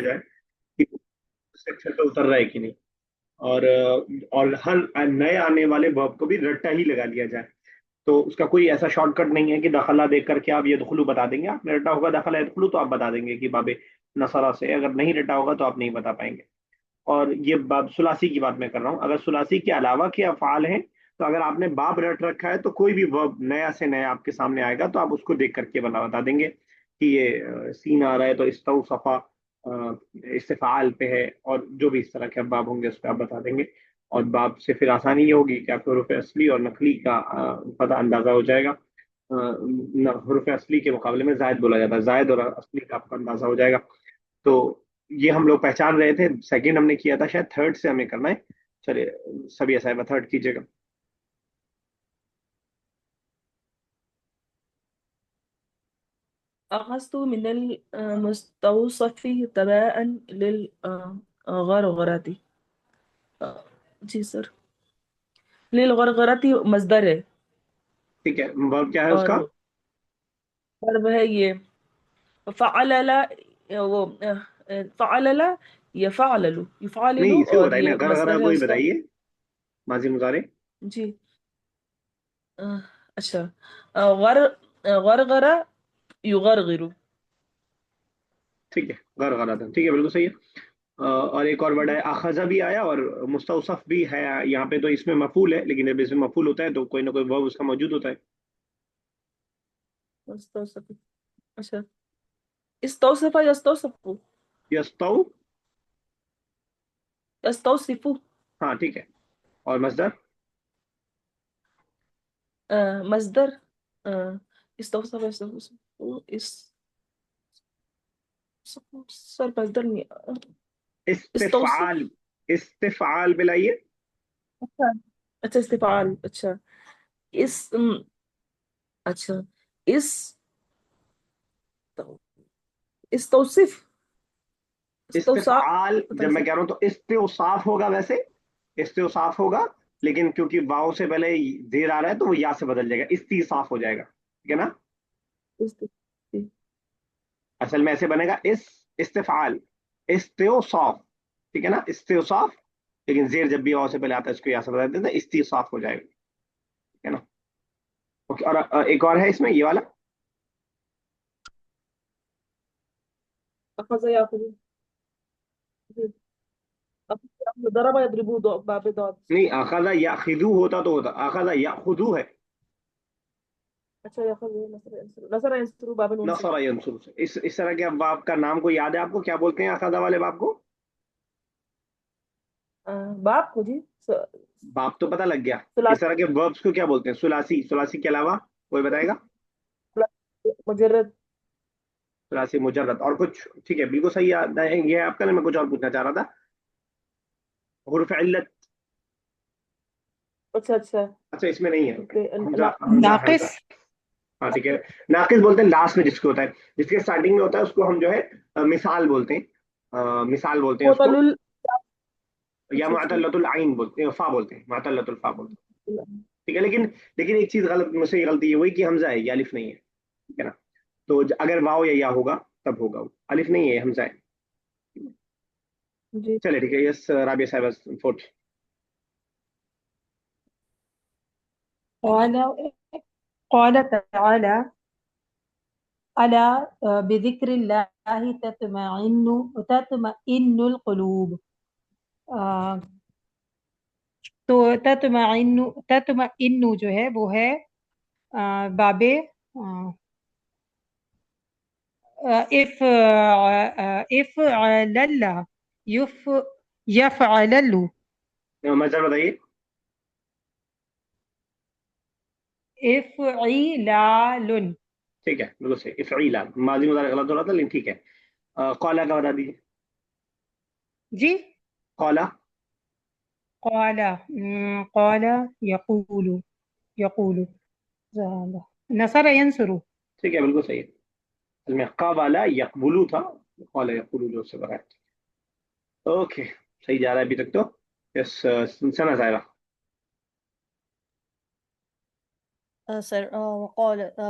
जाए कि सेक्शन पे उतर रहा है कि नहीं। और हर नए आने वाले वर्ब को भी रट्टा ही लगा लिया जाए। तो उसका कोई ऐसा शॉर्टकट नहीं है कि दखला देख करके आप ये दखलू बता देंगे। आपने रटा होगा दखला यदखलू तो आप बता देंगे कि बाबे नसरा से। अगर नहीं रटा होगा तो आप नहीं बता पाएंगे। और ये बाब सुलासी की बात मैं कर रहा हूँ। अगर सुलासी के अलावा के अफआल हैं तो अगर आपने बाब रट रखा है तो कोई भी वर्ब नया से नया आपके सामने आएगा तो आप उसको देख करके बता देंगे कि ये सीन आ रहा है तो इस्तौ सफा इस्तेफाल पे है। और जो भी इस तरह के बाब होंगे उस पर आप बता देंगे। और बाब से फिर आसानी ये होगी कि आपको हरूफ असली और नकली का पता अंदाजा हो जाएगा। हरूफ असली के मुकाबले में जायद बोला जाता है, जायद और असली का आपका अंदाजा हो जाएगा। तो ये हम लोग पहचान रहे थे। सेकंड हमने किया था, शायद थर्ड से हमें करना है। चलिए सभी ऐसा है, थर्ड कीजिएगा। أخذت من المستوصف تباء للغرغرة. جی سر. للغرغرة مصدر ہے. ठीक है, वर्ब क्या है اور उसका؟ verb ہے یہ فعلل. وہ فعلل يفعلل يفعلل. नहीं, इसी को اور बताइए ना, یہ घर घर مصدر ہے को ही اس کا. बताइए, माजी मुजारे। جی. اچھا. غر غرغرہ یغرغر. ठीक है, घर घर आता, ठीक है, बिल्कुल सही है। और एक और वर्ड है अखजा भी आया और मुस्तौसफ भी है। यहाँ पे तो इसमें मफूल है, लेकिन जब इसमें मफूल होता है तो कोई ना कोई वर्ब उसका मौजूद होता है। مستوصف. اچھا. استوصف يستوصف. यस्तौ। يستوصف. हाँ ठीक है। और मजदर? مصدر. آه، استوصف يستوصف. اس صار مصدر इस्तिफाल। استوصف. इस्तिफाल मिलाइए। अच्छा. अच्छा استفعال. अच्छा. اسم. अच्छा. اس استوصف. استوصاف. इस्तिफाल पता जब मैं नहीं. कह रहा हूं तो इस्तेसाफ होगा वैसे। इस्तेसाफ होगा, लेकिन क्योंकि वाव से पहले देर आ रहा है तो वो या से बदल जाएगा, इस्तीसाफ हो जाएगा, ठीक है ना। است- असल में ऐसे बनेगा इस इस्तिफाल इस्तेसाफ, ठीक है ना, इस्तेसाफ। लेकिन जेर जब भी वाव से पहले आता है इसको या से बदल देते हैं, इस्तीसाफ हो जाएगा, ठीक है ना। ओके, और एक और है इसमें ये वाला। أخذ يأخذ. ضرب يضربه باب ضاد. नहीं, अखजा या खिदू होता तो होता, अखजा या खुदू है। अच्छा. يأخذ نصر ينصر. नसर ينصر باب ينصر. नसरा यंसुर से। इस तरह के बाप का नाम को याद है आपको, क्या बोलते हैं अखजा वाले बाप को? बाप को जी. बाप तो पता लग गया। इस सुलासी. तरह के वर्ब्स को क्या बोलते हैं? सुलासी, सुलासी के अलावा कोई बताएगा? मुजर्रद. सुलासी मुजर्रद और कुछ? ठीक है, बिल्कुल सही याद है ये है आपका। मैं कुछ और पूछना चाह रहा था। हुर्फ इल्लत। अच्छा. अच्छा. अच्छा, इसमें नहीं है। ओके. हमजा हमजा नाकिस। हमजा। हाँ ठीक है। नाकिस बोलते हैं लास्ट में जिसको होता है, जिसके स्टार्टिंग में होता है उसको हम जो है मिसाल बोलते हैं। मिसाल बोलते हैं उसको। मोतलुल. या अच्छा. अच्छा. मुअतल्लतुल आइन बोलते हैं, फा बोलते हैं, मुअतल्लतुल फा बोलते हैं। ठीक है, लेकिन लेकिन एक चीज गलत, मुझसे ये गलती ये हुई कि हमजा है, ये अलिफ नहीं है, ठीक है ना। तो अगर वाव या होगा तब होगा वो। अलिफ नहीं है, हमजा है। जी. चलिए ठीक है, यस राबिया साहब फोर्थ। قال قال تعالى ألا بذكر الله تطمئن القلوب. آ، تو تطمئن جو ہے وہ ہے باب اف افعلل یف یفعلل मजहर बताइए। افعلال. ठीक है, बिल्कुल सही, इफ़ईला। माजी मुजारे गलत हो रहा था लेकिन ठीक है। कौला का बता दीजिए। جی. कौला। قال قال يقول يقول نصر ينصر. ठीक है, बिल्कुल सही है। असल में कवाला यकबुलू था, कौला यकबुलू जो उससे बना है। ओके, सही जा रहा है अभी तक तो। यस, सना साहिबा।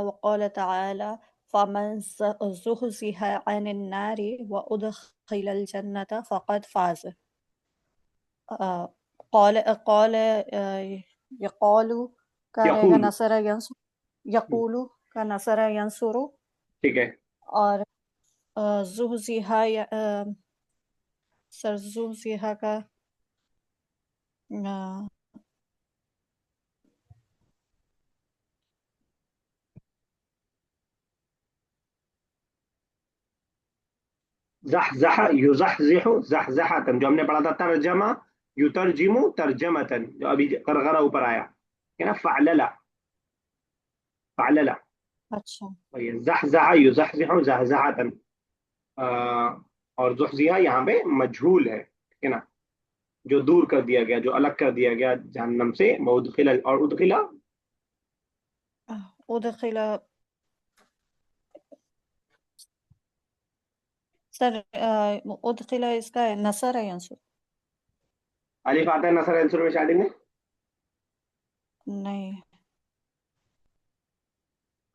وقال تعالى فمن زحزح عن النار وأدخل يدخل الجنة فقد فاز. قال يقول کا رہے گا یقول، نصر ینصر، یقول کا نصر ینصر، ٹھیک ہے. اور زحزح زحزح کا زحزح یزحزح زحزحتن، جو ہم نے پڑھا تھا ترجمہ یترجم ترجمتن، جو ابھی غرغرہ اوپر آیا ہے نا، فعللا فعللا. اچھا زحزح یزحزح زحزحتن، اور زحزیہ یہاں پہ مجھول ہے، ٹھیک ہے نا، جو دور کر دیا گیا، جو الگ کر دیا گیا جہنم سے. ادخل، اور ادخلا ادخل سر ادخل اس کا ہے نصر ینصر، الف آتا ہے نصر عنصر میں اسٹارٹنگ میں. نہیں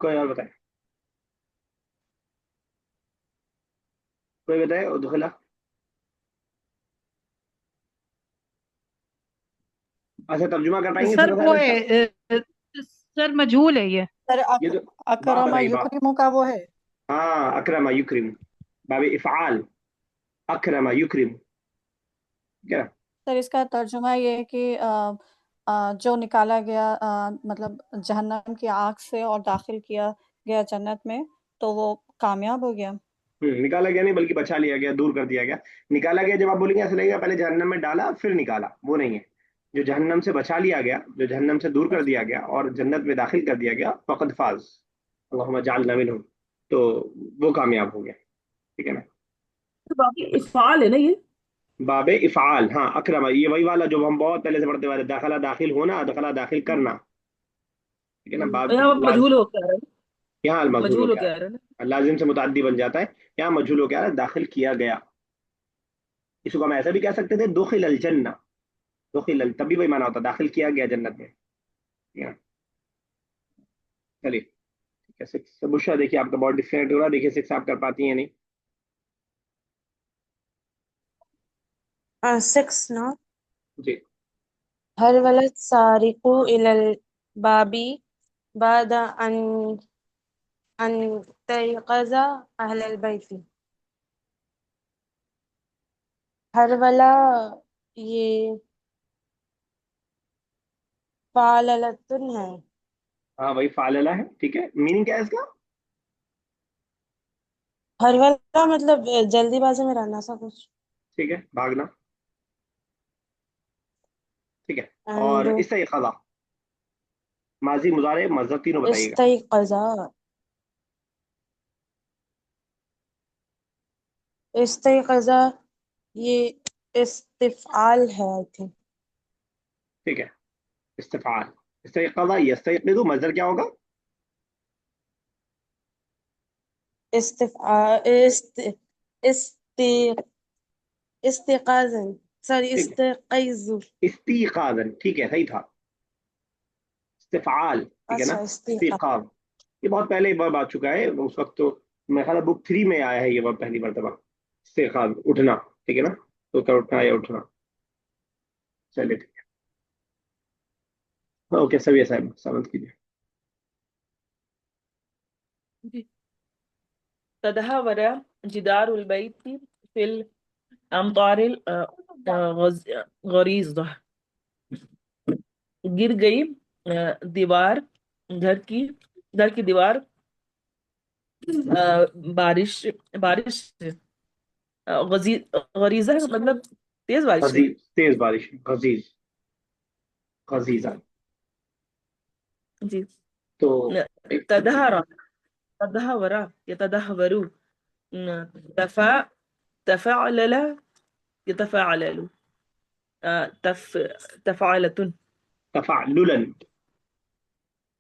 کوئی اور بتائے، کوئی بتائے ادخلا. اچھا ترجمہ کر پائیں گے سر سر وہ صاحب اس کا؟ ہے سر مجہول ہے یہ. سر یہ تو باپ اکرم رہی باپ. یکرم کا وہ ہے. ہاں اکرم یکرم، باب افعال، اکرم یکرم، کیا. سر اس کا ترجمہ یہ ہے کہ جو نکالا گیا مطلب جہنم کی آگ سے اور داخل کیا گیا جنت میں تو وہ کامیاب ہو گیا. نکالا گیا نہیں بلکہ بچا لیا گیا، دور کر دیا گیا. نکالا گیا جب آپ بولیں گے ایسا لگے گا پہلے جہنم میں ڈالا پھر نکالا، وہ نہیں ہے. جو جہنم سے بچا لیا گیا، جو جہنم سے دور کر دیا گیا اور جنت میں داخل کر دیا گیا، فقد فاز، اللہم جعلنا منہم، تو وہ کامیاب ہو گیا. ٹھیک ہے نا. باقی افعال ہے نا یہ. باب افعال، ہاں اکرم، یہ وہی والا جو ہم بہت پہلے سے پڑھتے والے، داخلہ داخل ہونا، داخلہ داخل کرنا. ٹھیک ہے نا. باب یہاں مجہول ہو کے آ رہا ہے، یہاں المجھول ہو مجہول ہو کیا کے آ رہا ہے نا. ہے، لازم سے متعدی بن جاتا ہے. یہاں مجھول ہو کیا ہے، داخل کیا گیا. اس کو ہم ایسا بھی کہہ سکتے تھے دخل الجنہ، دخل تبھی وہی مانا ہوتا داخل کیا گیا جنت میں. ٹھیک ہے نا؟ چلیے ٹھیک ہے. سکس بشرا دیکھیے آپ کا بہت ڈفرینٹ ہو رہا ہے، دیکھیے سکس آپ کر پاتی ہیں نہیں. 6 no. جی. هل ولد سارق إلى الباب بعد أن تيقظ أهل البيت. ہر والا یہ فعلتن ہے. ہاں وہی فعللہ ہے. ٹھیک ہے. میننگ کیا ہے اس کا؟ ہر والا مطلب جلدی بازی میں رہنا سا کچھ. ٹھیک ہے، بھاگنا. ٹھیک ہے. اور اینڈ استيقظ، ماضی مضارع مصدر تینوں بتائیے گا. استيقظ، استيقظ یہ استفعال ہے آئی تھنک. ٹھیک ہے. استفعال، استيقظ يستيقظ، مصدر کیا ہوگا؟ استفعال استيقاظا، سوری ٹھیک ہے. استيقظ. استيقاظا، ٹھیک ہے صحیح تھا. استفعال، ٹھیک ہے نا. اچھا استيقاظ. استيقاظ یہ بہت پہلے ورب آ چکا ہے اس وقت، تو میرا خیال ہے بک 3 میں آیا ہے یہ ورب پہلی مرتبہ. استيقاظ اٹھنا، ٹھیک ہے نا، تو کر اٹھنا یا اٹھنا. چلیے ٹھیک ہے. اوکے سبھی صاحب سمجھ کیجیے. جی. تدهور جدار البيت في الأمطار الغريضة. گر گئی دیوار، گھر کی دیوار بارش بارش سے. غریزہ کا مطلب تیز بارش سے. غزیز، تیز بارش، غزیز، غزیزہ. جی. تو تدہر تدہور يتدهور. تفا تفاعلل يتفاعلل. تفعلة تفعللا،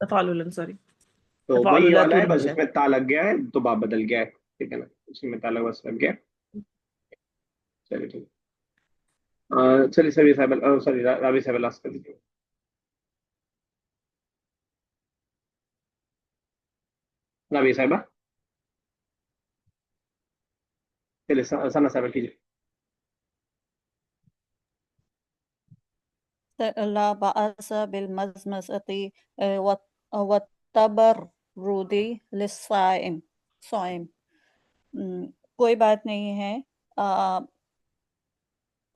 تفعلل سوري تو وہی تفعللات والا ہے، بس اس شاید. میں تا لگ گیا ہے تو باب بدل گیا ہے. ٹھیک ہے نا، اس میں تا لگ بس لگ گیا. چلیے ٹھیک. چلیے سبھی صاحب، سوری رابی صاحب لاسٹ کر دیجیے. رابی صاحبہ चलिए सना साहब कीजिए. ला बाअस बिलमज़मज़ती वत्तबर्रुदी लिस्साइम साइम। कोई बात नहीं है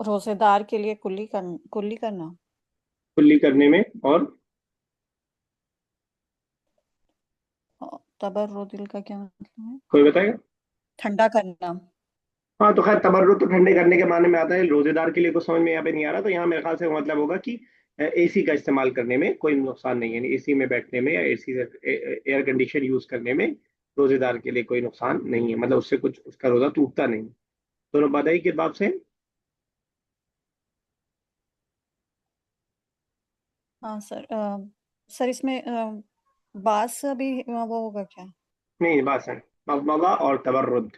रोजेदार के लिए कुल्ली करना। कुल्ली करने में. और तबर्रुदिल का क्या मतलब है? कोई बताएगा? ठंडा करना। हाँ तो खैर तबर्रुद तो ठंडे करने के माने में आता है. रोजेदार के लिए कुछ समझ में यहाँ पे नहीं आ रहा, तो यहाँ मेरे ख्याल से वो मतलब होगा कि एसी का इस्तेमाल करने में कोई नुकसान नहीं है. एसी में बैठने में या एसी से एयर कंडीशन यूज करने में रोजेदार के लिए कोई नुकसान नहीं है, मतलब उससे कुछ उसका रोजा टूटता नहीं. दोनों बताइए किस बात से. हाँ सर। सर इसमें बास भी वो होगा क्या? नहीं, बात है मज़मज़ा और तबर्रुद.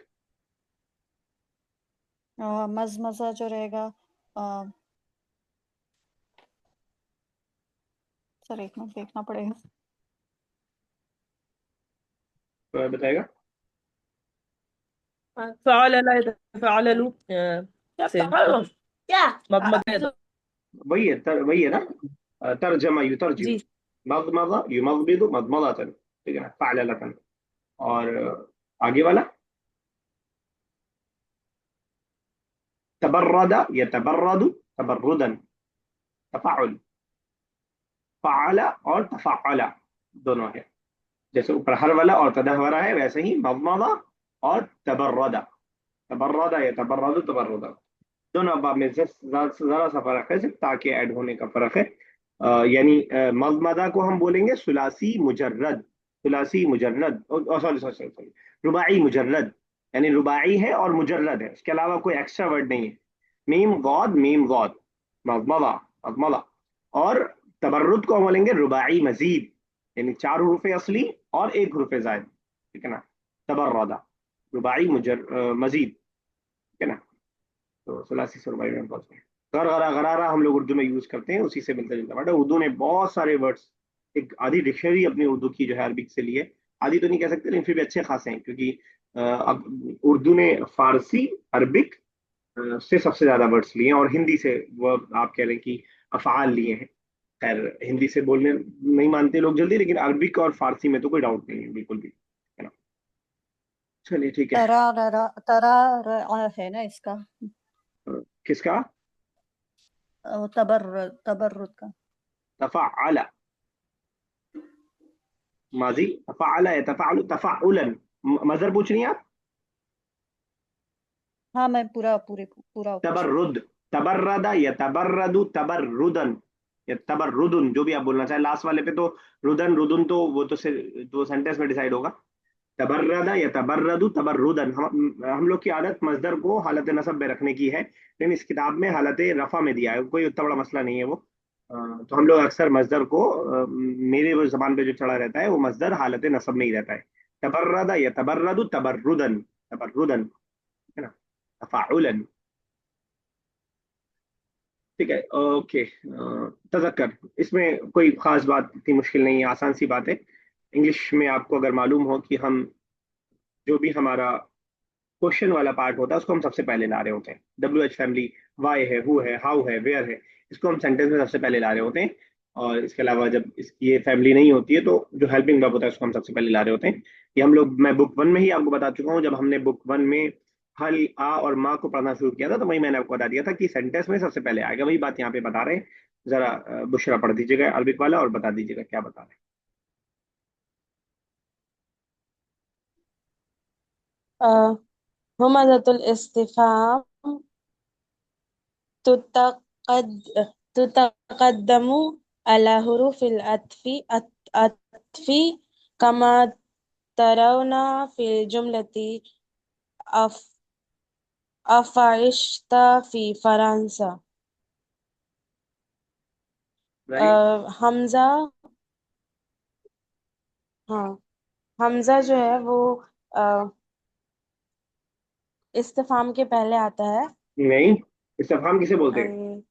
मज़मज़ा जो रहेगा सर एक मिनट देखना पड़ेगा। तो बताएगा. فعل لا يتفاعل له से مضمضة वही है ना. तर्जमा युतरजिम. जी मज़मज़ा युमज़मिज़ु मज़मज़तन. ठीक है ना, फ़अलतन. और आगे वाला तबर्रदा यतबर्रदु तबर्रुदन. तफ़ाउल. फ़अला और तफ़अला दोनों है. जैसे ऊपर हर वाला और तदहवरा है, वैसे ही मज़मज़ा और तबर्रदा. तबर्रदा यतबर्रदु तबर्रुदा. दोनों अब्बाब में से जरा सा फर्क है, सिर्फ ताकि ऐड होने का फर्क है. यानी मज़मज़ा को हम बोलेंगे सुलासी मुजर्रद. सुलासी मुजर्रद, सॉरी सॉरी सॉरी, रुबाई मुजर्रद. यानी रुबाई है और मुजर्रद है, इसके अलावा कोई एक्स्ट्रा वर्ड नहीं है. मीम गौद मज़मज़ा. मज़मज़ा. और तबर्रुद को हम बोलेंगे रुबाई मजीद, यानी 4 हरूफ असली और 1 हरूफ जायद. ठीक है ना. तबर्रदा रुबाई मजीद. ठीक है ना. तो सुलासी से रुबाई में पहुंच गए. गरगरा गरारा हम लोग उर्दू में यूज करते हैं, उसी से मिलता जुलता वर्ड है. उर्दू ने बहुत सारे वर्ड्स, एक आधी डिक्शनरी अपनी उर्दू की जो है अरबिक से लिए. आधी तो नहीं कह सकते, लेकिन फिर भी अच्छे खासे हैं, क्योंकि अब उर्दू ने फारसी अरबिक से सबसे ज्यादा वर्ड्स लिए हैं, और हिंदी से वो आप कह रहे हैं कि अफ़आल लिए हैं. खैर हिंदी से बोलने नहीं मानते लोग जल्दी, लेकिन अरबिक और फारसी में तो कोई डाउट नहीं है बिल्कुल भी, है ना. चलिए ठीक है. तरा है ना इसका किसका? तबर्रुद का। तफ़अल. माजी तफ़अल यतफ़अलु तफ़अुलन. मजर पूछ रही हैं आप? हाँ मैं पूरा पूछ रही थी। तबर्रुद. तबर्रदा यतबर्रदु तबर्रुदन. या तबर्रुदुन, जो भी आप बोलना चाहे. लास्ट वाले पे तो रुदन रुदुन तो वो तो से दो सेंटेंस में डिसाइड होगा. तबर्रदा यतबर्रदु तबर्रुदन. हम लोग की आदत मजदर को हालत नसब में रखने की है, लेकिन इस किताब में हालत रफा में दिया है, कोई उतना बड़ा मसला नहीं है वो. तो हम लोग अक्सर मजदर को मेरे वो जबान पे जो चढ़ा रहता है वो मजदर हालत नसब में ही रहता है. तबर्रदा यतबर्रदु तबर्रुदन. तबर्रुदन. है ना. तफाउलन. ठीक है. ओके. तजक्कर. इसमें कोई खास बात इतनी मुश्किल नहीं है, आसान सी बात है. इंग्लिश में आपको अगर मालूम हो कि हम जो भी हमारा क्वेश्चन वाला पार्ट होता है उसको हम सबसे पहले ला रहे होते हैं. WH फैमिली, वाई है, हु है, हाउ है, वेयर है, इसको हम सेंटेंस में सबसे पहले ला रहे होते हैं. और इसके अलावा जब ये फैमिली नहीं होती है तो जो हेल्पिंग वर्ब होता है उसको हम सबसे पहले ला रहे होते हैं. ये हम लोग, मैं बुक 1 में ही आपको बता चुका हूँ. जब हमने बुक 1 में हल, आ और माँ को पढ़ना शुरू किया था, तो वही मैंने आपको बता दिया था कि सेंटेंस में सबसे पहले आएगा. वही बात यहाँ पे बता रहे हैं. जरा बुशरा पढ़ दीजिएगा अरबिक वाला और बता दीजिएगा क्या बता रहे همزة الاستفهام تتقد تتقدم على حروف العطف كما ترون في الجملة أف أفعشت في فرنسا. हैं. राइट. हमजा, हाँ, हमजा जो है वो अ, इस्तिफाम के पहले आता है. नहीं, इस्तेफाम किसे बोलते हैं?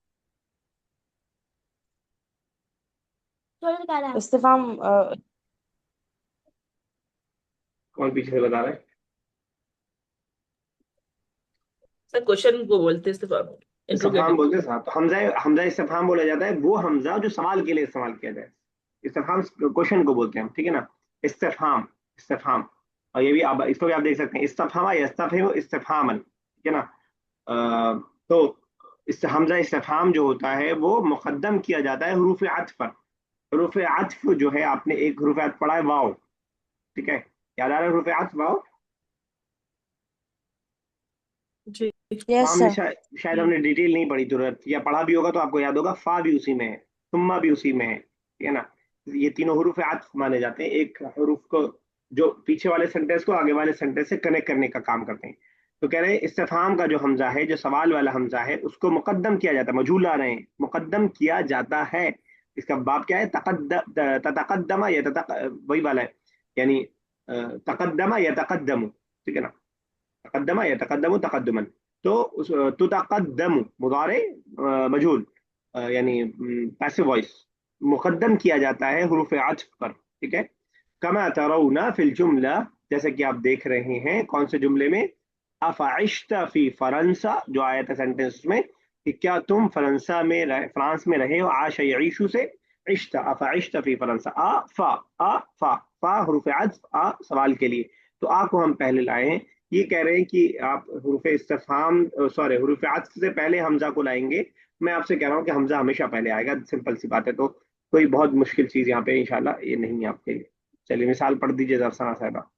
इस्तिफाम कौन पीछे से बता रहा है? सर क्वेश्चन को बोलते हैं इस्तेफाम, इस्तेफाम इंट्रोगेटिव। बोलते हैं साहब। तो हमजा हमजा इस्तेफाम बोला जाता है वो हमजा जो सवाल के लिए इस्तेमाल किया जाए। इस्तेफाम क्वेश्चन को बोलते हैं हम, ठीक है ना। इस्तेफाम, इस्तेफाम। और ये भी आप, इसको भी आप देख सकते हैं, इस्तफामा यस्तफिमु इस्तेफामन, ठीक है ना। तो इस हमजा इस्तेफाम जो होता है वो मुकद्दम किया जाता है हरूफ अत्फ पर। हरूफ अत्फ जो है, आपने एक हरूफ अत्फ पढ़ा है वाव, ठीक है, याद आ रहा है हरूफ अत्फ वाव। जी। यस हमने सर। शायद हमने डिटेल नहीं पढ़ी, जरूरत या पढ़ा भी होगा तो आपको याद होगा, फा भी उसी में है, सुम्मा भी उसी में है, ठीक है ना। ये तीनों हरूफ आत्फ माने जाते हैं, एक हरूफ को जो पीछे वाले सेंटेंस को आगे वाले सेंटेंस से कनेक्ट करने का काम करते हैं। तो कह रहे हैं इस्तेफाम का जो हमजा है, जो सवाल वाला हमजा है, उसको मुकद्दम किया जाता है, मजहूल आ रहे हैं, मुकद्दम किया जाता है। इसका बाब क्या है, तकद्दमा या वही वाला है, यानी तकद्दमा या तकद्दम, ठीक है ना। तकद्दमा या तकद्दमु तकद्दुमन। तो तुतकद्दमु मुदारे मजहूल, यानी पैसिव वॉइस, मुकद्दम किया जाता है हुरूफ अत्फ पर, ठीक है। कमा तरौना फिल जुमला, जैसे कि आप देख रहे हैं, कौन से जुमले में, अफ़अश्ता फी फरंसा, जो आया था सेंटेंस में, कि क्या तुम फरंसा में फ्रांस में रहे हो, आश यईशु से इश्ता, अफ़अश्ता फी फरंसा, आ फा हुरूफ अत्फ, आ सवाल के लिए, तो आ को हम पहले लाए हैं। ये कह रहे हैं कि आप हुरूफ इस्तिफहाम, सॉरी, हुरूफ अत्फ से पहले हमजा को लाएंगे। मैं आपसे कह रहा हूँ कि हमजा हमेशा पहले आएगा, सिंपल सी बात है। तो कोई बहुत मुश्किल चीज यहाँ पे इंशाल्लाह ये नहीं है आपके लिए। चलिए मिसाल पढ़ दीजिए दरसना साहबा।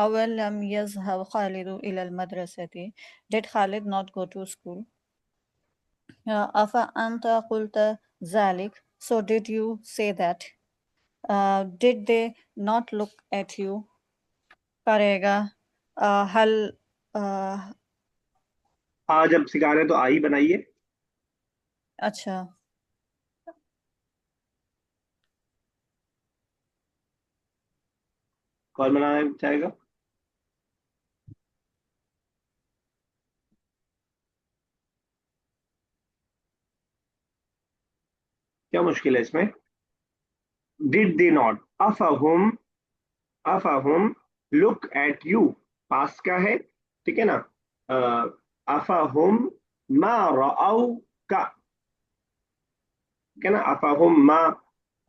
अवलम यज़हब खालिदु इलल मदरसति, did Khalid not go to school? अफ़ा Anta कुल्ता ज़ालिक, so did you say that? Did they not look at you? करेगा, हल, आज जब सिखा रहे हैं तो आ ही बनाइए। अच्छा, कौन बनाना चाहेगा? क्या मुश्किल है इसमें? डिड दे नॉट, अफहुम, अफहुम लुक एट यू, पास का है, ठीक है ना। अफहुम मा रअऊ का, ठीक है ना। अफहुम मा,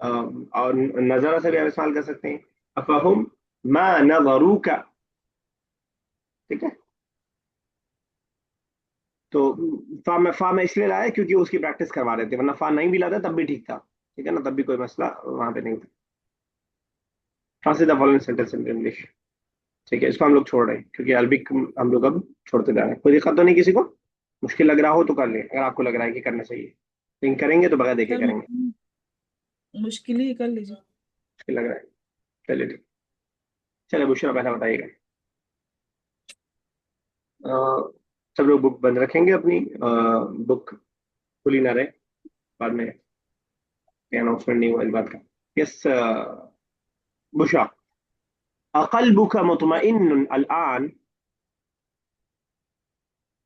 और नजरा से भी आप इस्तेमाल कर सकते हैं, अफहुम मा नजरू का, ठीक है। तो फा में इसलिए लाया क्योंकि उसकी प्रैक्टिस करवा रहे थे, वरना फा नहीं भी लाता तब भी ठीक था, ठीक है ना, तब भी कोई मसला वहां पे नहीं था। Translate the following sentence in English, ठीक है। इसको हम लोग छोड़ रहे हैं क्योंकि अरबिक हम लोग अब छोड़ते जा रहे हैं। कोई दिक्कत तो नहीं किसी को? मुश्किल लग रहा हो तो कर ले, अगर आपको लग रहा है कि करना चाहिए, लेकिन करेंगे तो बगैर देखे सर करेंगे। मुश्किल ही कर लीजिए। मुश्किल लग रहा है, चलिए ठीक। चलिए बुशरा पहला बताइएगा। सब लोग बुक बंद रखेंगे अपनी, बुक खुली ना रहे, बाद में अनाउंसमेंट नहीं हुआ इस बात का। यस बुशरा, अक़ल्बुक मुतमइन्नुन अलआन,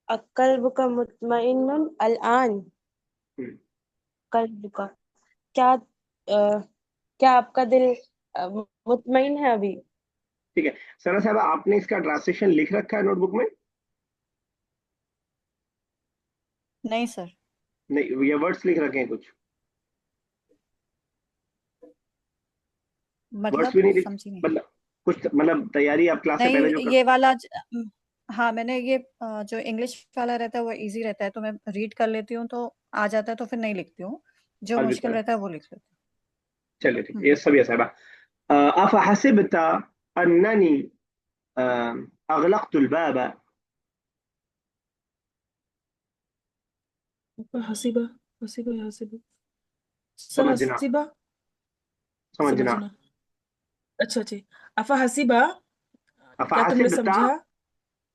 अक़ल्बुका मुतमइन्नुन अलआन, क़ल्बुका, क्या क्या आपका दिल मुतमइन है अभी? ठीक है। सना साहब आपने इसका ट्रांसलेशन लिख रखा है नोटबुक में? नहीं सर, नहीं, ये वर्ड्स लिख रखे हैं कुछ? वर्ड्स मतलब भी नहीं लिख, समझी नहीं। मतलब कुछ, मतलब तैयारी आप क्लास से नहीं, पहले जो ये वाला हाँ, मैंने ये जो इंग्लिश वाला रहता है वो इजी रहता है, तो मैं रीड कर लेती हूँ तो आ जाता है, तो फिर नहीं लिखती हूँ, जो अरबिक मुश्किल वाला? रहता है वो लिख लेती चलिए ठीक है, हूँ। ये सब ये साहबा। अफहसिबत अन्ननी अगलक़तुल बाब, हसीबा, हसीबा या हसीबा, सर समझना, हसीबा, समझना। समझना। अच्छा जी। अफा हसीबा, क्या तुमने अफहसिबत, समझा?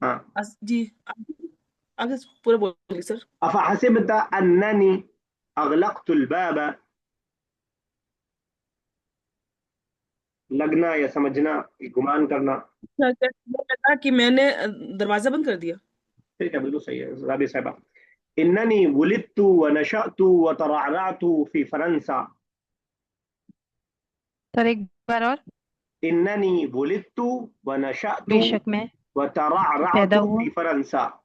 हाँ, जी, आगे पूरा बोलिए सर। अफहसिबत अन्ननी अगलक़तुल बाब, लगना या समझना, गुमान करना। क्या क्या लगा कि मैंने दरवाजा बंद कर दिया? ठीक है, बिल्कुल सही है राबी साहबा। इन्ननी वुलिदतु व नशअतु व तरअरअतु फी फरंसा, सर एक बार और। इन्ननी वुलिदतु व नशअतु बेशक मैं व तरअरअतु पैदा हुआ, फी फरंसा।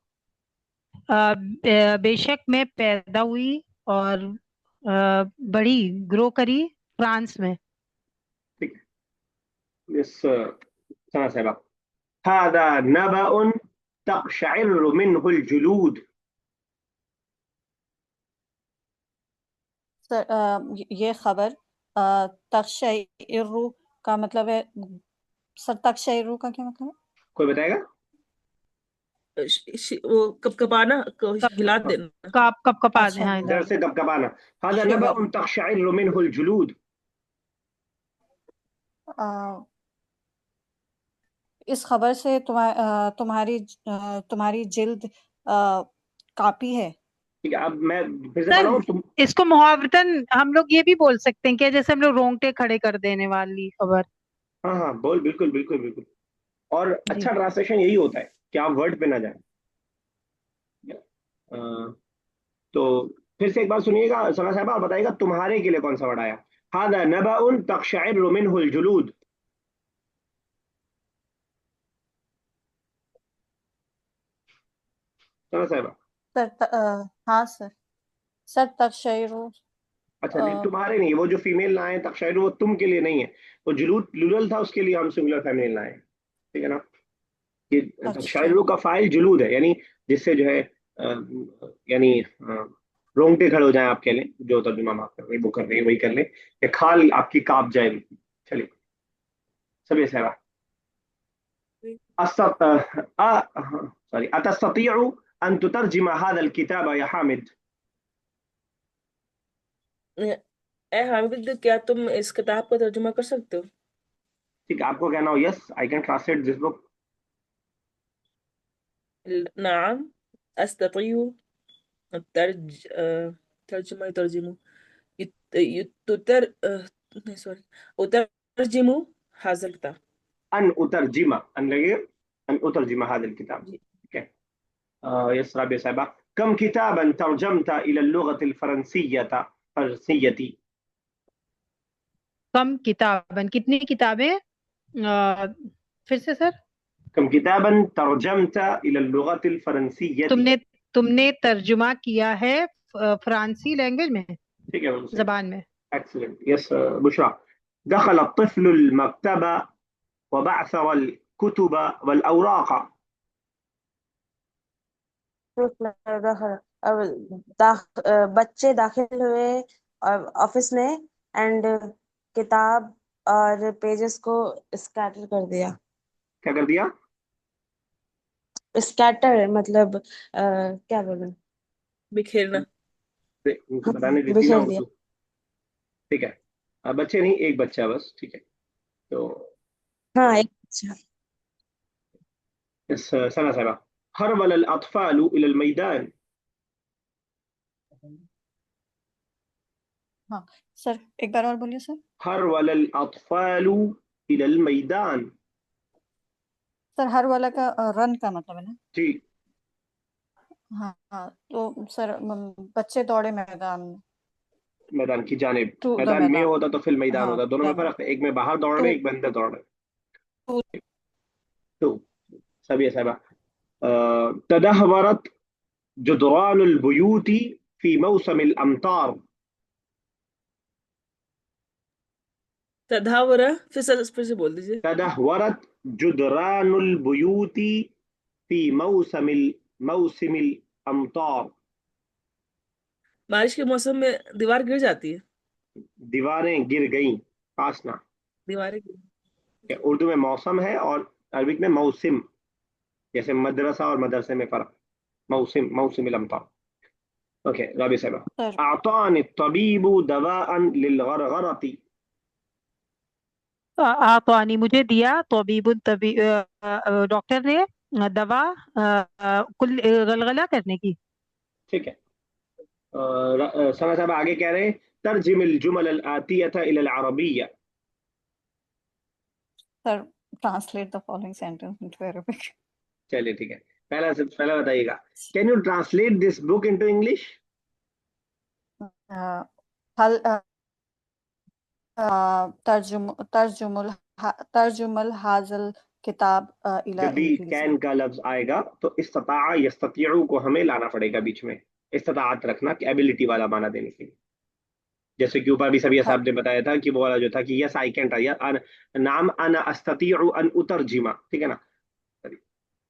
बेशक मैं पैदा हुई और बड़ी ग्रो करी फ्रांस में। ठीक है, इस सना साहबा, हादा नबअन तक़शइरु मिन्हुल जुलूद। सर ये खबर तक़शइरु का मतलब है सर, तक़शइरु का क्या मतलब है? कोई बताएगा? वो कपकपाना हिला हाँ, देना। कप कपा दे, अच्छा, हाँ, डर से कपकपाना। हादा शिवर। नबअन तक़शइरु मिन्हुल जुलूद। इस खबर से तुम्हारी जिल्द कापी है। ठीक है, अब मैं फिर से सर पढ़ रहा हूँ तुम। इसको मुहावरतन हम लोग ये भी बोल सकते हैं कि जैसे हम लोग रोंगटे खड़े कर देने वाली खबर। हाँ हाँ, बोल, बिल्कुल बिल्कुल बिल्कुल। और जी, अच्छा ट्रांसलेशन यही होता है कि आप वर्ड पे ना जाए। अ, तो फिर से एक बार सुनिएगा सना साहब, आप बताइएगा तुम्हारे के लिए कौन सा वर्ड आया। हादा नबअन तक़शइरु मिन्हुल जुलूद। सना साहब, सर हाँ सर तक़शइरु अच्छा नहीं, तुम्हारे नहीं, वो जो फीमेल लाए तक़शइरु वो तुम के लिए नहीं है। वो जुलूद प्लूरल था, उसके लिए हम सिंगुलर फेमिनिन लाए हैं। ठीक है ना? ये अच्छा तक़शइरु का फाइल जुलूद है, यानी जिससे जो है यानी रोंगटे खड़े हो जाए आपके लिए, जो तर्जुमा आप कर रहे हैं वो कर रही है वही कर ले, या खाल आपकी कांप जाए। चलिए सभी साहब, सॉरी, अतस्ततिउ अन तुतरजिम हादा अल किताब या हामिद। ए हामिद, क्या तुम इस किताब का तर्जुमा कर सकते हो? ठीक है, आपको कहना हो yes I can translate this book. नाम अस्ततियु तर्ज तर्जुमा तर्जुमु तुतर नहीं, सॉरी, उतरजिमु हाज़िल किताब। अन उतरजिमा, अन लगे, अन उतरजिमा हादा अल किताब। जी। ठीक है। यस राबिया साहिबा, कम किताबन तर्जमता इला लुगत अल फरंसियती। कम किताबन, कितनी किताबें? फिर से सर। कम किताबन तर्जमता इला लुगत अल फरंसियती। तुमने तुमने तर्जुमा किया है फ्रांसी लैंग्वेज में, ठीक है, बिल्कुल सही। जबान में। Excellent, yes Bushra. دخل الطفل المكتبة وبعثر الكتب والأوراق. बच्चे दाखिल हुए और ऑफिस में, एंड किताब और पेजेस को स्कैटर कर दिया। क्या कर दिया? स्कैटर मतलब क्या बोलूं, बिखेरना। उनको बताने देती ना बिखेर दिया। उर्दू। ठीक है, बच्चे नहीं, एक बच्चा बस। ठीक है, तो हाँ, एक अच्छा। इस सना साहबा, हरवल الأطفال إلى الميدان. हाँ सर, एक बार और बोलिए सर। हरवल الأطفال إلى الميدان. सर हर वाला का रन का मतलब है ना? जी, हाँ हाँ, तो सर बच्चे दौड़े मैदान में, मैदान की जानिब। टू द मैदान में मैदान। होता तो फिर मैदान हाँ होता, दोनों में मैदान फर्क है, एक में बाहर दौड़ रहे टू एक में अंदर दौड़ रहे। टू तो सभी साहबा, तदहवरत जुदरान البيوت في موسم الأمطار. तदावरा, फिर से बोल दीजिए। تدهورت جدران البيوت في موسم الأمطار. बारिश के मौसम में दीवार गिर जाती है। दीवारें गिर गईं, पासना। दीवारें उर्दू में मौसम है और अरबिक में मौसिम, जैसे मदरसा और मदरसे में फर्क। मौसिम, मौसिम अमतार। ओके राबी साहबा, सर अअतानी तबीबु दवाअन लिलगरगरती। आतवानी, मुझे दिया तबीबुन, डॉक्टर ने दवा कुल गलगला करने की। ठीक है, सना साहब आगे कह रहे हैं तर्जिमिल जुमल अल आतियता इलल अरबिय्या। Sir translate the following sentence into Arabic. चलिए ठीक है, पहला से पहला बताइएगा, can you translate this book into English? हल तर्जुमुल ترجمل حاضل کتاب الى جب بھی انگلیزی. کین کا لفظ آئے گا تو استطاع یستطیع کو ہمیں لانا پڑے گا بیچ میں، استطاعت رکھنا کہ ایبلٹی والا معنی دینے کے لیے. جیسے کہ اوپر بھی سبھی صاحب نے بتایا تھا کہ وہ والا جو تھا کہ یس آئی کین نام انا استطیع ان اترجمہ، ٹھیک ہے نا.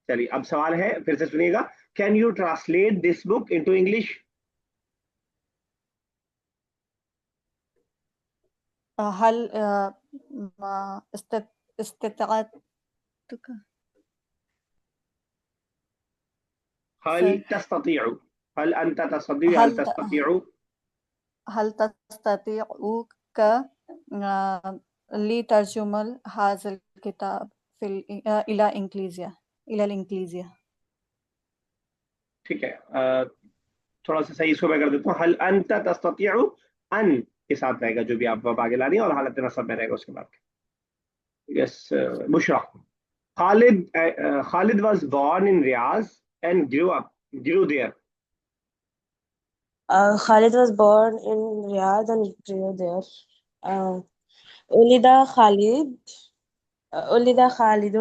چلیے اب سوال ہے، پھر سے سنیے گا. Can you translate this book into English? هل استطاعت هل تستطيع؟ هل انت تستطيع؟ هل هل تستطيع؟ هل تستطيع لترجمل هذا الكتاب إلى إنجليزية إلى الإنجليزية. ٹھیک ہے، تھوڑا سا صحیح اس کو میں کر دیتا ہوں. هل انت تستطيع ان کے ساتھ رہے گا جو بھی آپ آگے لانی ہے، اور حالت نصب میں رہے گا اس کے بعد. یس بشرا. Khalid was born in Riyadh and grew there. Khalid was born in Riyadh and grew there. ولد خالد ولد خالد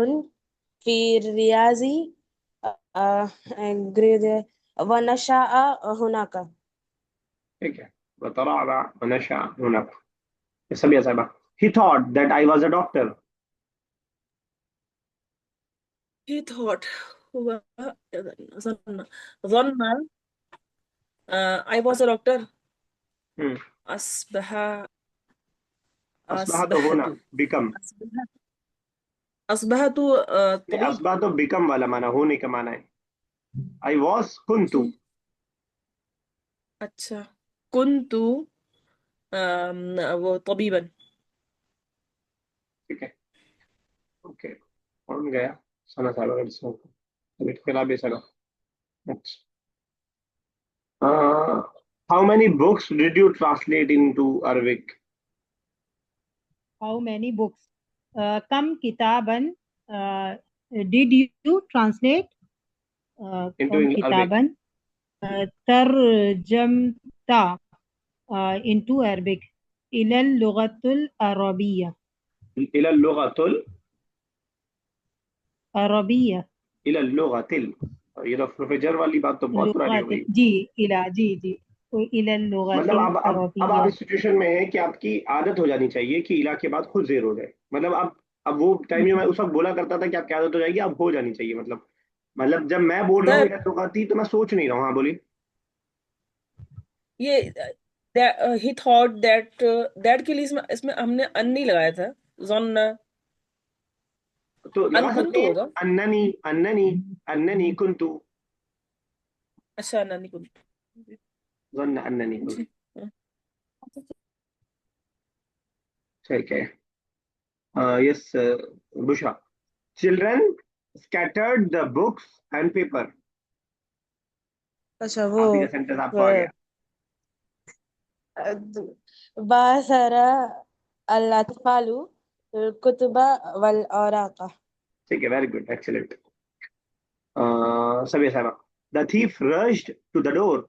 في الرياض and grew there ونشأ هناك. ٹھیک ہے، وترعرع ونشأ هناك. سبھی صاحبہ. He thought that I was a doctor. he thought هو ظن I was a doctor. Hmm. أصبح اصبح تو ہونا، become. أصبحت طبيب. اصبح تو become والا معنی، ہونے کا معنی ہے. I was كنت. اچھا، كنت وہ طبيبا. ٹھیک ہے، اوکے. کون گیا؟ سنا صاحبہ کا جسم کو ابھی خلاف بھی سنا. اچھا. How many books did you translate into Arabic? How many books? Kam kitaban did you translate? Into Kam Arabic. kitaban tarjamta into Arabic ila al-lughatul arabiyya. إلى اللغة Arabiyya. إلى اللغة یہ پروفیسر والی بات تو بہت پرانی ہو گئی. جی جی ila مطلب al-lughatil اب آپ arabiyya. اس سچویشن میں ہیں کہ آپ کی عادت ہو جانی چاہیے کہ الہ کے بعد خود زیر ہو جائے. مطلب اب وہ ٹائم میں اس وقت بولا کرتا تھا کہ آپ کی عادت ہو جائے گی، اب ہو جانی چاہیے. مطلب جب میں بول رہا ہوں الہ لغاتی تو میں سوچ نہیں رہا ہوں. ہاں بولیے. یہ he thought that کے لیے اس میں ہم نے ان نہیں لگایا تھا. ظن تو لگا ان سکتے کنتو ہیں ہوگا. اننی کنتو. اچھا، اننی کنتو. ظن اننی کنتو. ٹھیک ہے. Yes Bushra. Children scattered the books and paper. اچھا وہ آپ ہی کا سینٹنس آپ کو آ گیا. باسر الأطفال الكتب والأوراق. ٹھیک ہے، ویری گڈ، ایکسلنٹ. سبھی صاحبہ. The thief rushed to the door.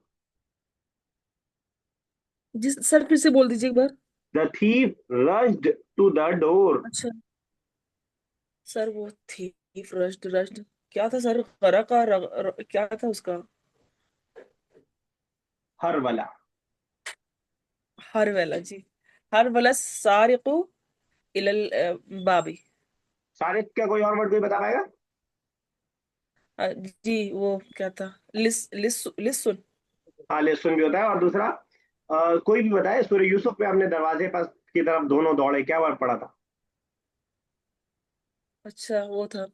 جس سر پھر سے بول دیجیے ایک بار. The thief rushed to the door. اچھا سر، وہ تھی رشد کیا تھا سر؟ غرا کا کیا تھا اس کا؟ ہر والا. ہر والا. جی، ہر والا سارق الى البابی. سارق کا کوئی اور ورڈ کوئی بتا پائے گا؟ جی وہ کیا تھا؟ لسن. ہاں لسن بھی ہوتا ہے. اور دوسرا کوئی بھی بتائے. سورہ یوسف پہ ہم نے دروازے پر کی طرف دونوں دوڑے، کیا ورڈ پڑا تھا؟ اچھا وہ تھا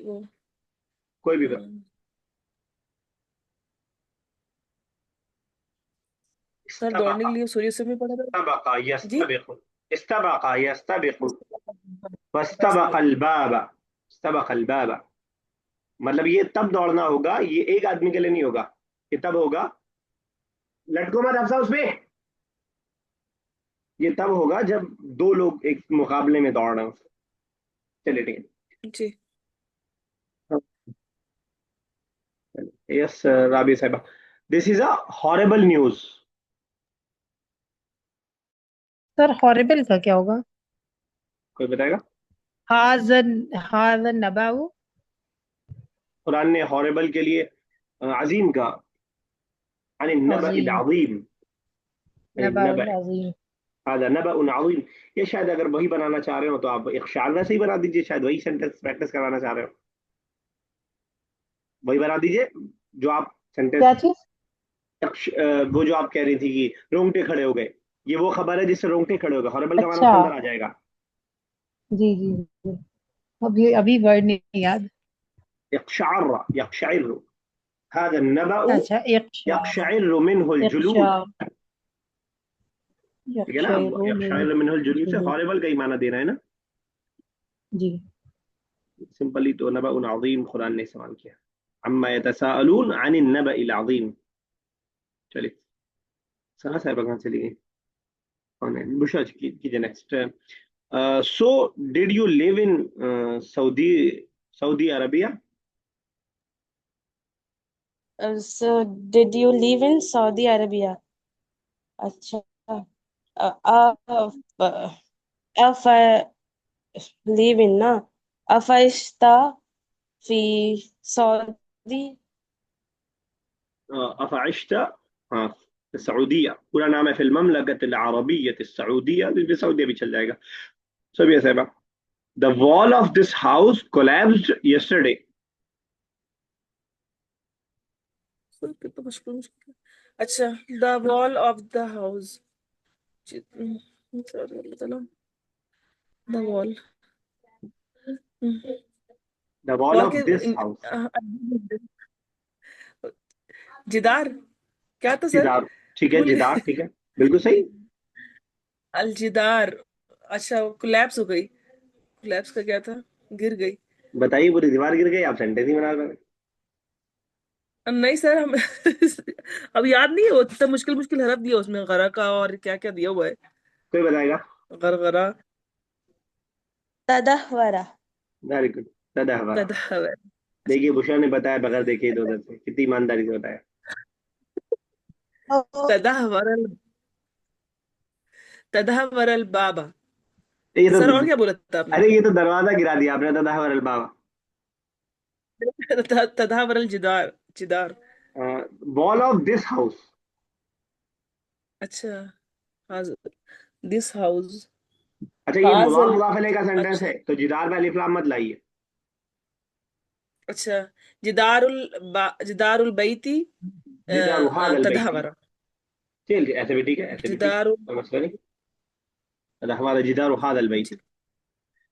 وہ کوئی بھی بتا. سر دوڑنے کے لیے سورہ یوسف میں پڑھا تھا. استبق جی، يستبق. استبق يستبق. واستبق الباب. استبق الباب. مطلب یہ تب دوڑنا ہوگا، یہ ایک آدمی کے لیے نہیں ہوگا. یہ تب ہوگا، لٹکو مت افسا اس پہ. یہ تب ہوگا جب دو لوگ ایک مقابلے میں دوڑ رہے ہوں. چلیے ٹھیک ہے. جی. یس رابی صاحبہ. دس از اے ہارریبل نیوز. سر ہارریبل کا کیا ہوگا؟ کوئی بتائے گا؟ هذا النبأ قرآن نے ہاربل کے لیے عظیم کا، عن النبأ عظیم، العظیم، نبأ النبأ عظیم. هذا نبأ عظیم. یہ شاید اگر وہی بنانا چاہ رہے ہو تو آپ اخشار ویسے ہی بنا دیجیے، شاید وہی سینٹینس پریکٹس کروانا چاہ رہے ہو، وہی بنا دیجیے جو آپ سینٹینس. کیا چیز؟ وہ جو آپ کہہ رہی تھی کہ رونگٹے کھڑے ہو گئے، یہ وہ خبر ہے جس سے رونگٹے کھڑے ہو گئے، ہاربل کا معنی اس اچھا، کے اندر آ جائے گا. جی جی جی، ابھی ورڈ نہیں یاد. اقشعر، يقشعر، هذا النبأ اچھا، اقشار، يقشعر منه الجلود. اقشار، ٹھیک ہے نا، اب یقشعر يقشعر منه الجلود سے جلود. ہاربل کا ہی معنی دینا ہے نا. جی، سمپلی تو نبأ عظیم قرآن نے استعمال کیا. عما يتساءلون عن النبأ العظیم. چلیے سنا صاحب کہاں چلی گئی؟ بشرا کیجیے next. So did you live in Saudi Arabia? So did you live in Saudi Arabia? اچھا. اف live in نا، افعشتا فی سعودی. افعشت، ہاں سعودیہ پورا نام ہے، فی المملکت العربیۃ السعودیہ، سعودیہ بھی چل جائے گا. سب یہ صاحبہ. The wall of this house collapsed yesterday. سر کتنا مشکل مشکل. اچھا، دا وال آف دا ہاؤس، دا وال، The wall وال of کے this house. جدار کیا تھا سر؟ جدار، ٹھیک ہے، بھول جدار گئے. ٹھیک ہے، بالکل صحیح. الجدار. اچھا، کولیپس ہو گئی. کولیپس کا کیا تھا؟ گر گئی. بتائیے پوری دیوار گر گئی، آپ سینٹینس ہی بنا رہے ہیں. نہیں سر، ہم اب یاد نہیں ہے، وہ اتنا مشکل مشکل حرف دیا اس میں، غرا کا اور کیا کیا دیا ہوا ہے. کوئی بتائے گا؟ غرغرا، تدہورا. Very good, تدہور. تدہور. دیکھیے بشرا نے بتایا بغیر دیکھے ادھر ادھر سے، کتنی ایمانداری سے بتایا. تدہور تدہور البابا. یہ سر اور تو، کیا بولا تھا آپ نے؟ ارے یہ تو دروازہ گرا دیا آپ نے، تدہور الباب. تدہور الجدار، جدار. وال آف دس ہاؤس. اچھا، دس ہاؤس، اچھا یہ مضاف حاضل. مضاف علیہ کا سینٹینس اچھا ہے تو جدار میں الف لام مت لائیے. اچھا، جدار البیتی جدار هذا البيت. تدہور. چلیے ایسے بھی ٹھیک ہے، ایسے بھی ٹھیک، جدار، کوئی مسئلہ نہیں. ہمارا جدار هذا البيت.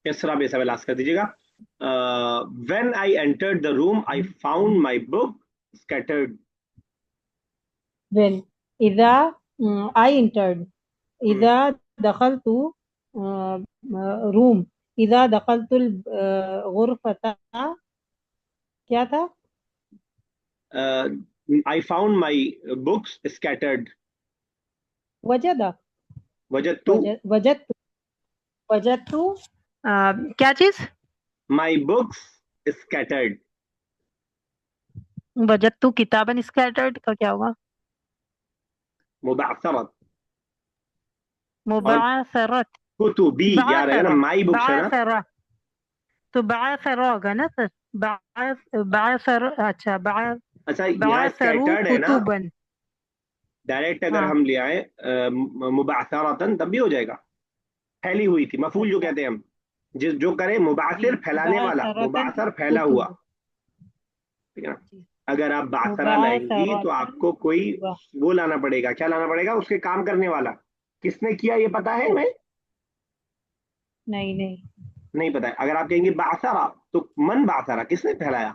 اس طرح بھی ایسا لاس کر دیجیے گا. When I entered the room I found my book scattered. when إذا I entered، إذا دخلت روم، إذا دخلت الغرفة، کیا تھا؟ I found my books scattered. وجدہ، وجدت وجدت کیا چیز؟ my books scattered. وجدت کتاباً اسکیٹرڈ کا کیا ہوگا؟ مبعثرت. اور مبعثرت، کتبی یاد رہے گا نا، مائی بکس ہے نا. بعثرہ، تو بعثرہ ہوگا نا سر، بعثر، اچھا اچھا یہاں بعثروا scattered ہے نا، کتباً. ڈائریکٹ اگر ہاں ہم لے آئے مبعثرتن تب بھی ہو جائے گا. پھیلی ہوئی تھی، مفعول جو اچھا کہتے ہیں ہم، جس جو کرے جی، مبعثر پھیلانے والا، بعثرتن مبعثر پھیلا ہوا. کتب، ٹھیک ہے نا. جی، اگر آپ بعثرہ لائیں گی تو آپ مبعثرتن کو کوئی کتب. وہ لانا پڑے گا. کیا لانا پڑے گا؟ اس کے کام کرنے والا. کس نے کیا یہ پتا ہے ہمیں؟ نہیں، نہیں پتا ہے. اگر آپ کہیں گے بعثرہ تو من بعثرہ، کس نے پھیلایا؟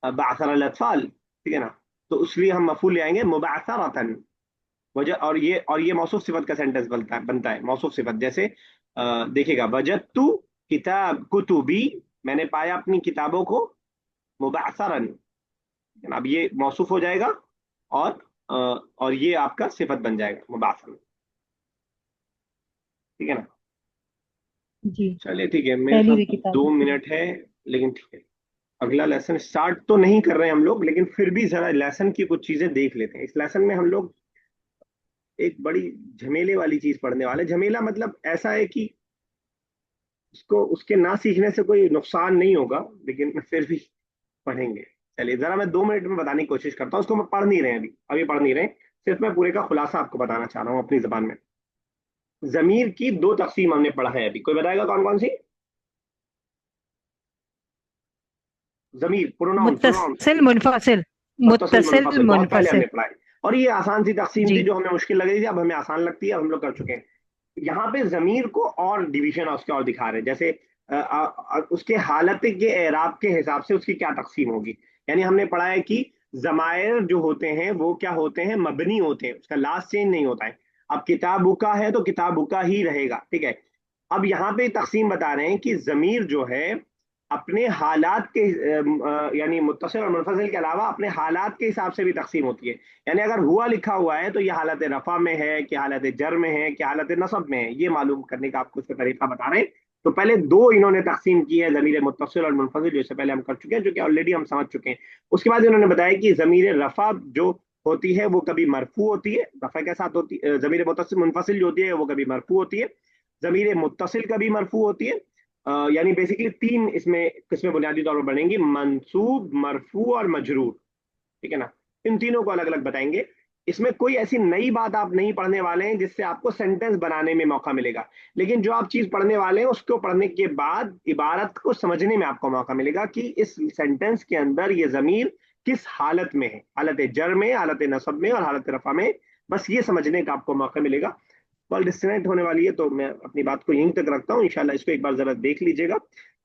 بعثر الاطفال. ٹھیک ہے نا. تو اس لیے ہم مفعول لے آئیں گے مبعثرتن. وجہ اور یہ موصوف صفت کا سینٹینس بنتا ہے موصوف صفت. جیسے دیکھیے گا، وجدت کتاب کتبی، میں نے پایا اپنی کتابوں کو، مبعثرن. اب یہ موصوف ہو جائے گا اور یہ آپ کا صفت بن جائے گا مبعثرن. ٹھیک ہے نا. جی، چلیے ٹھیک ہے، میرے پہلی ساتھ ہوئی کتاب. 2 منٹ ہے لیکن ٹھیک ہے. اگلا لیسن سٹارٹ تو نہیں کر رہے ہیں ہم لوگ، لیکن پھر بھی ذرا لیسن کی کچھ چیزیں دیکھ لیتے ہیں. اس لیسن میں ہم لوگ ایک بڑی جھمیلے والی چیز پڑھنے والے. جھمیلا مطلب ایسا ہے کہ उसको उसके ना सीखने से कोई नुकसान नहीं होगा, लेकिन फिर भी पढ़ेंगे। चलिए जरा मैं 2 मिनट में बताने की कोशिश करता हूँ। उसको मैं पढ़ नहीं रहे अभी, अभी पढ़ नहीं रहे, सिर्फ मैं पूरे का खुलासा आपको बताना चाह रहा हूँ अपनी जबान में। जमीर की 2 तकसीम हमने पढ़ा है अभी, कोई बताएगा कौन कौन सी? जमीर, प्रोनाउन, प्रोनाउन, मुत्तसिल मुनफसिल, मुत्तसिल मुत्तसिल मुनफसिल, बहुत पहले हमने मुनफसिल। पढ़ा है। और ये आसान सी तकसीम थी जी। जो हमें मुश्किल लग रही थी, अब हमें आसान लगती है, अब हम लोग कर चुके हैं। यहाँ पे जमीर को और डिवीजन उसके और दिखा रहे हैं, जैसे उसके हालत के एराब के हिसाब से उसकी क्या तकसीम होगी। यानी हमने पढ़ा है कि जमायर जो होते हैं वो क्या होते हैं, मबनी होते हैं, उसका लास्ट चेंज नहीं होता है। अब किताबुका है तो किताबुका ही रहेगा, ठीक है। अब यहाँ पे तकसीम बता रहे हैं कि जमीर जो है अपने हालात के यानी मुत्तसिल और मुनफसिल के अलावा अपने हालात के हिसाब से भी तकसीम होती है। यानी अगर हुआ लिखा हुआ है तो ये हालत रफा में है कि हालत जर में है कि हालत नसब में है, ये मालूम करने का आपको इसका तरीका बता रहे हैं। तो पहले 2 इन्होंने तकसीम की है, जमीर मुत्तसिल और मुनफसिल, जो इससे पहले हम कर चुके हैं, जो कि ऑलरेडी हम समझ चुके हैं। उसके बाद इन्होंने बताया कि जमीर रफा जो होती है वो कभी मरफू होती है, रफा के साथ होती है। जमीर मुत्तसिल मुनफसिल जो होती है वो कभी मरफू होती है। जमीर मुत्तसिल कभी मरफू होती है। यानी बेसिकली 3 इसमें किस्में बुनियादी तौर पर बनेंगी, मंसूब, मरफू और मजरूर, ठीक है ना। इन तीनों को अलग अलग बताएंगे। इसमें कोई ऐसी नई बात आप नहीं पढ़ने वाले हैं जिससे आपको सेंटेंस बनाने में मौका मिलेगा, लेकिन जो आप चीज पढ़ने वाले हैं उसको पढ़ने के बाद इबारत को समझने में आपको मौका मिलेगा कि इस सेंटेंस के अंदर ये जमीर किस हालत में है, हालत जर में, हालत नसब में और हालत रफा में। बस ये समझने का आपको मौका मिलेगा। कॉल डिस्कनेक्ट होने वाली है तो मैं अपनी बात को यहीं तक रखता हूँ, इंशाल्लाह इसको एक बार जरा देख लीजिएगा।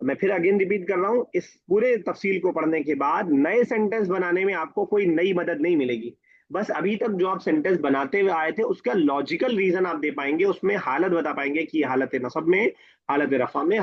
मैं फिर अगेन रिपीट कर रहा हूँ, इस पूरे तफसील को पढ़ने के बाद नए सेंटेंस बनाने में आपको कोई नई मदद नहीं मिलेगी। बस अभी तक जो आप सेंटेंस बनाते हुए आए थे उसका लॉजिकल रीजन आप दे पाएंगे, उसमें हालत बता पाएंगे कि ये हालत नसब में, हालत रफा में,